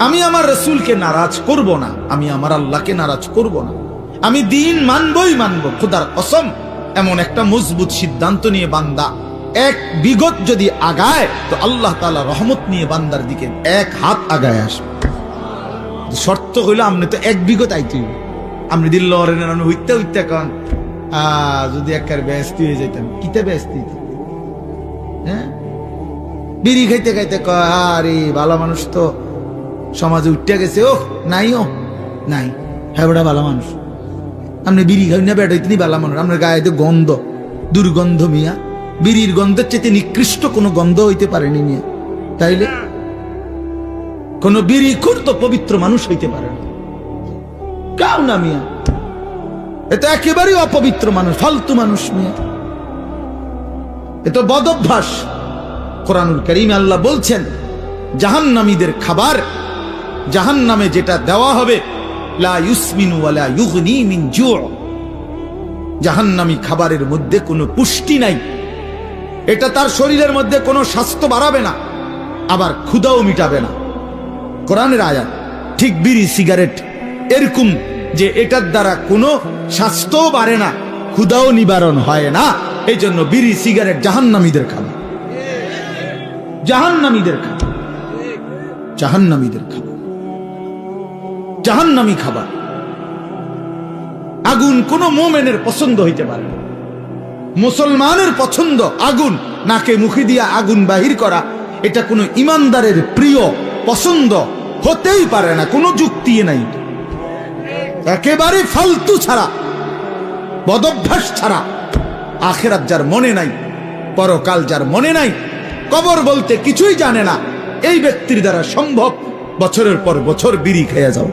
আমি আমার রসুলকে নারাজ করব না, আমি আমার আল্লাহকে নারাজ করব না, আমি দিন মানবই মানব। খোদার কসম, এমন একটা মজবুত সিদ্ধান্ত নিয়ে বান্দা এক বিগত যদি আগায়, তো আল্লাহ তাআলা রহমত নিয়ে বান্দার দিকে এক হাত আগায় আসবে। শর্ত হইল আপনি তো এক বিগত আইতে, আপনি দিল্ল হইতে হইতে কান যদি একার ব্যস্তি হয়ে যাইতাম, কিতে ব্যস্তি, হ্যাঁ বিড়ি খাইতে খাইতে কয় আরে ভালো মানুষ তো সমাজে উঠতে গেছে, ও নাই, ও নাই, হ্যাঁ বেটা ভালো মানুষ। আপনি বিড়ি খাই না বেটা ইতনি ভালো মানুষ, আপনার গায়ে তো গন্ধ, দুর্গন্ধ মিয়া, বিড়ির গন্ধের চেয়ে নিকৃষ্ট কোনো গন্ধ হইতে পারেনি মিয়া। তাইলে কোন বিড়ি খুর তো পবিত্র মানুষ হইতে পারে না, কাউ না মিয়া, এটা একেবারেই অপবিত্র মানুষ, ফালতু মানুষ মিয়া, এ তো বদ অভ্যাস। কোরআনুল কারীমে আল্লাহ বলছেন জাহান্নামীদের খাবার, জাহান্নামে যেটা দেওয়া হবে, লা ইউসমিনু ওয়ালা ইউগনি মিন জু', জাহান্নামী খাবারের মধ্যে কোনো পুষ্টি নাই, এটা তার শরীরের মধ্যে কোনো স্বাস্থ্য বাড়াবে না, আবার ক্ষুধাও মিটাবে না। কোরআনের আয়াত। ঠিক বিড়ি সিগারেট এরকম যে এটার দ্বারা কোনো স্বাস্থ্যও বাড়ে না, ক্ষুধাও নিবারণ হয় না, এই জন্য বিড়ি সিগারেট জাহান্নামীদের খাবার, জাহান্নামীদের খাবার, জাহান্নামীদের খাবার, জাহান্নামী খাবার। আগুন কোন মুমিনের পছন্দ হইতে পারে না, মুসলমানের পছন্দ আগুন, নাকে মুখে দিয়া আগুন বাহির করা, এটা কোনো ইমানদারের প্রিয় পছন্দ হতেই পারে না, কোনো যুক্তি নাই, একেবারে ফালতু ছাড়া, বদভ্যাস ছাড়া। আখিরাত যার মনে নাই, পরকাল যার মনে নাই, কবর বলতে কিছুই জানে না, এই ব্যক্তির দ্বারা সম্ভব বছরের পর বছর বিড়ি খেয়ে যাও।